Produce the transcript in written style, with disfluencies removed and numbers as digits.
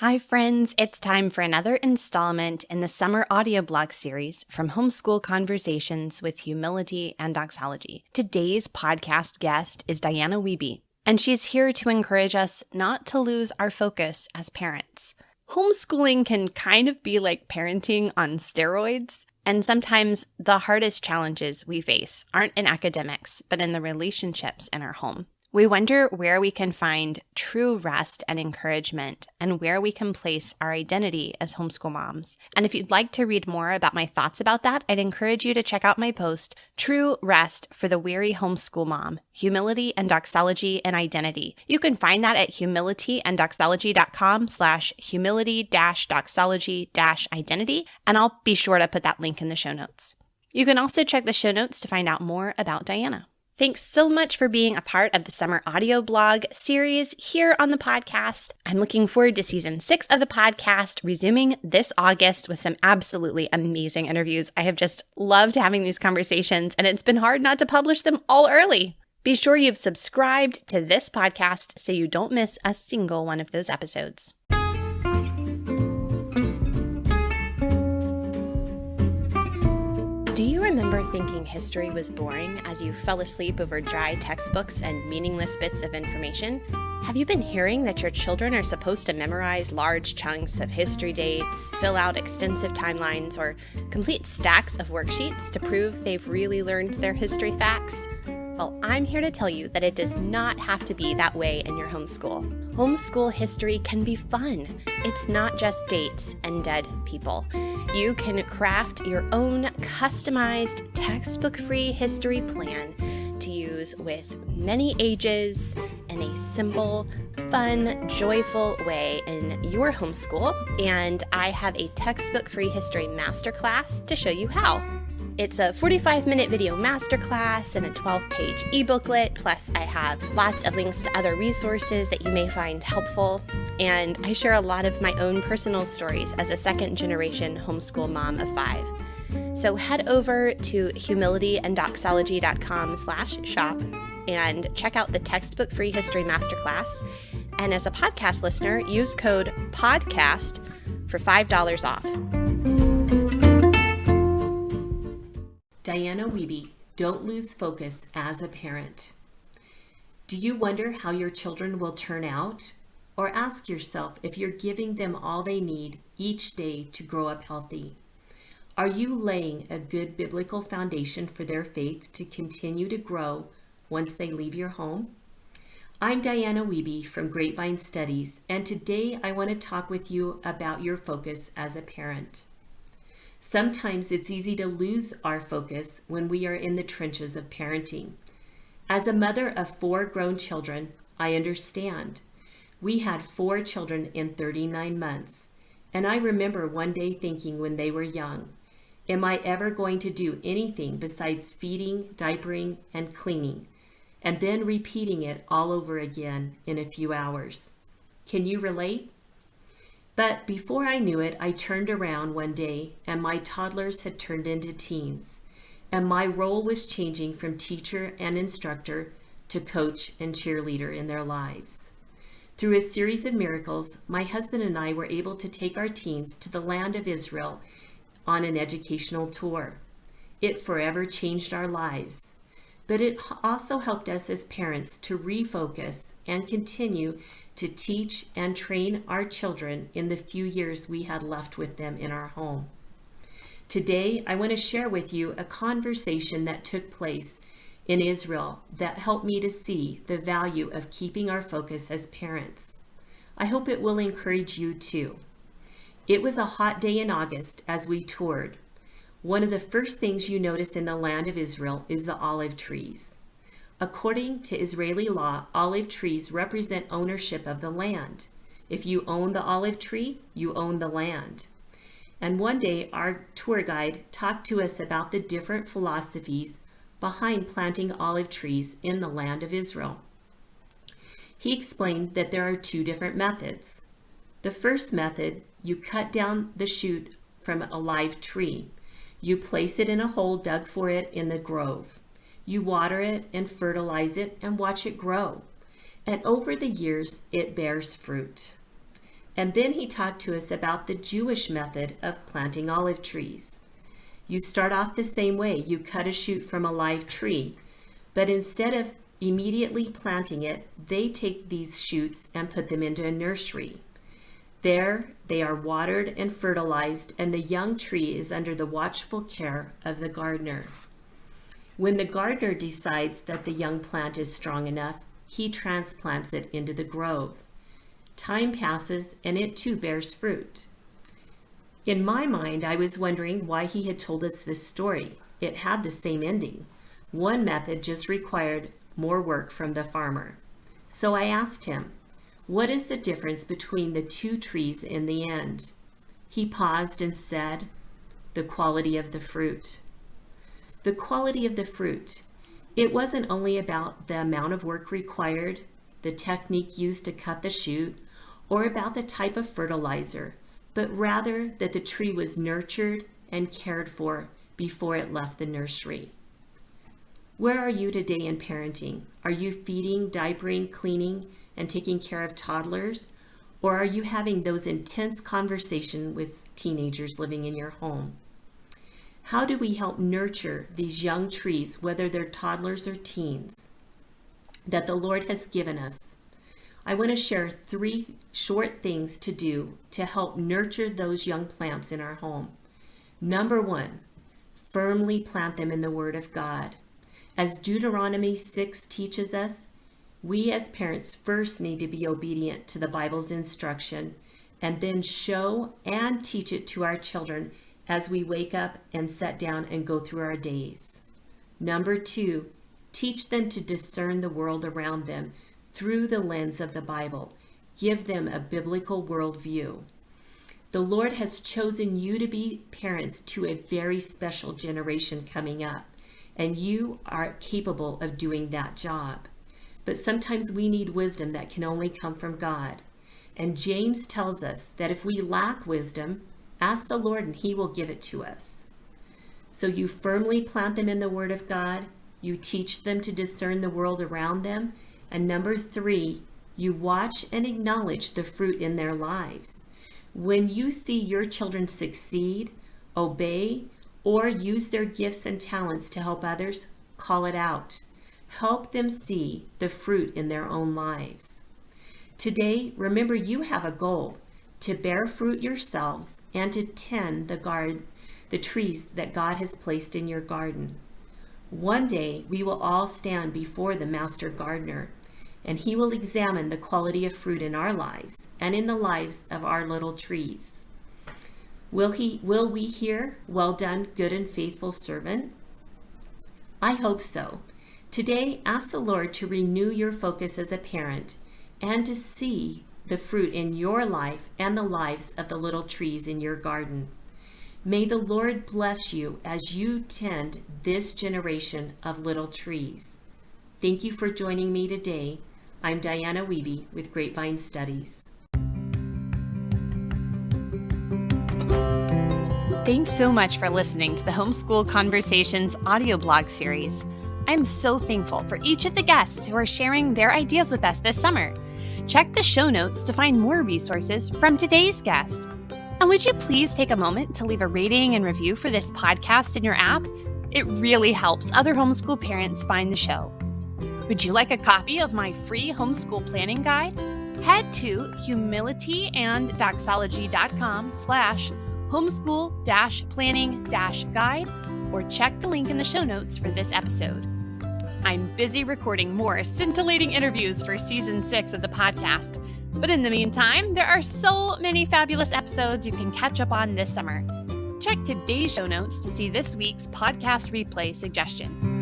Hi friends, it's time for another installment in the summer audioblog series from Homeschool Conversations with Humility and Doxology. Today's podcast guest is Dianna Wiebe, and she's here to encourage us not to lose our focus as parents. Homeschooling can kind of be like parenting on steroids, and sometimes the hardest challenges we face aren't in academics, but in the relationships in our home. We wonder where we can find true rest and encouragement and where we can place our identity as homeschool moms. And if you'd like to read more about my thoughts about that, I'd encourage you to check out my post, True Rest for the Weary Homeschool Mom, Humility and Doxology and Identity. You can find that at humilityandoxology.com/humility-doxology-identity, and I'll be sure to put that link in the show notes. You can also check the show notes to find out more about Dianna. Thanks so much for being a part of the summer audio blog series here on the podcast. I'm looking forward to season 6 of the podcast, resuming this August with some absolutely amazing interviews. I have just loved having these conversations, and it's been hard not to publish them all early. Be sure you've subscribed to this podcast so you don't miss a single one of those episodes. Do you remember thinking history was boring as you fell asleep over dry textbooks and meaningless bits of information? Have you been hearing that your children are supposed to memorize large chunks of history dates, fill out extensive timelines, or complete stacks of worksheets to prove they've really learned their history facts? Well, I'm here to tell you that it does not have to be that way in your homeschool. Homeschool history can be fun. It's not just dates and dead people. You can craft your own customized textbook-free history plan to use with many ages in a simple, fun, joyful way in your homeschool. And I have a textbook-free history masterclass to show you how. It's a 45-minute video masterclass and a 12-page e-booklet, plus I have lots of links to other resources that you may find helpful, and I share a lot of my own personal stories as a second-generation homeschool mom of 5. So head over to humilityandoxology.com/shop and check out the textbook-free history masterclass, and as a podcast listener, use code PODCAST for $5 off. Dianna Wiebe, don't lose focus as a parent. Do you wonder how your children will turn out? Or ask yourself if you're giving them all they need each day to grow up healthy? Are you laying a good biblical foundation for their faith to continue to grow once they leave your home? I'm Dianna Wiebe from Grapevine Studies, and today I want to talk with you about your focus as a parent. Sometimes it's easy to lose our focus when we are in the trenches of parenting. As a mother of 4 grown children, I understand. We had 4 children in 39 months, and I remember one day thinking when they were young, am I ever going to do anything besides feeding, diapering, and cleaning, and then repeating it all over again in a few hours? Can you relate? But before I knew it, I turned around one day and my toddlers had turned into teens, and my role was changing from teacher and instructor to coach and cheerleader in their lives. Through a series of miracles, my husband and I were able to take our teens to the land of Israel on an educational tour. It forever changed our lives, but it also helped us as parents to refocus and continue to teach and train our children in the few years we had left with them in our home. Today, I want to share with you a conversation that took place in Israel that helped me to see the value of keeping our focus as parents. I hope it will encourage you too. It was a hot day in August as we toured. One of the first things you notice in the land of Israel is the olive trees. According to Israeli law, olive trees represent ownership of the land. If you own the olive tree, you own the land. And one day, our tour guide talked to us about the different philosophies behind planting olive trees in the land of Israel. He explained that there are 2 different methods. The first method, you cut down the shoot from a live tree. You place it in a hole dug for it in the grove. You water it and fertilize it and watch it grow. And over the years, it bears fruit. And then he talked to us about the Jewish method of planting olive trees. You start off the same way. You cut a shoot from a live tree, but instead of immediately planting it, they take these shoots and put them into a nursery. There, they are watered and fertilized, and the young tree is under the watchful care of the gardener. When the gardener decides that the young plant is strong enough, he transplants it into the grove. Time passes, and it too bears fruit. In my mind, I was wondering why he had told us this story. It had the same ending. One method just required more work from the farmer. So I asked him, what is the difference between the two trees in the end? He paused and said, the quality of the fruit. The quality of the fruit. It wasn't only about the amount of work required, the technique used to cut the shoot, or about the type of fertilizer, but rather that the tree was nurtured and cared for before it left the nursery. Where are you today in parenting? Are you feeding, diapering, cleaning, and taking care of toddlers? Or are you having those intense conversations with teenagers living in your home? How do we help nurture these young trees, whether they're toddlers or teens, that the Lord has given us? I want to share 3 short things to do to help nurture those young plants in our home. Number 1, firmly plant them in the Word of God. As Deuteronomy 6 teaches us, we as parents first need to be obedient to the Bible's instruction and then show and teach it to our children as we wake up and sit down and go through our days. Number 2, teach them to discern the world around them through the lens of the Bible. Give them a biblical worldview. The Lord has chosen you to be parents to a very special generation coming up, and you are capable of doing that job. But sometimes we need wisdom that can only come from God. And James tells us that if we lack wisdom, ask the Lord and he will give it to us. So you firmly plant them in the Word of God. You teach them to discern the world around them. And number 3, you watch and acknowledge the fruit in their lives. When you see your children succeed, obey, or use their gifts and talents to help others, call it out. Help them see the fruit in their own lives. Today, remember you have a goal to bear fruit yourselves and to tend the trees that God has placed in your garden. One day, we will all stand before the Master Gardener, and he will examine the quality of fruit in our lives and in the lives of our little trees. Will we hear, "Well done, good and faithful servant"? I hope so. Today, ask the Lord to renew your focus as a parent and to see the fruit in your life and the lives of the little trees in your garden. May the Lord bless you as you tend this generation of little trees. Thank you for joining me today. I'm Dianna Wiebe with Grapevine Studies. Thanks so much for listening to the Homeschool Conversations audioblog series. I'm so thankful for each of the guests who are sharing their ideas with us this summer. Check the show notes to find more resources from today's guest. And would you please take a moment to leave a rating and review for this podcast in your app? It really helps other homeschool parents find the show. Would you like a copy of my free homeschool planning guide? Head to humilityanddocility.com/homeschool-planning-guide or check the link in the show notes for this episode. I'm busy recording more scintillating interviews for season 6 of the podcast. But in the meantime, there are so many fabulous episodes you can catch up on this summer. Check today's show notes to see this week's podcast replay suggestion.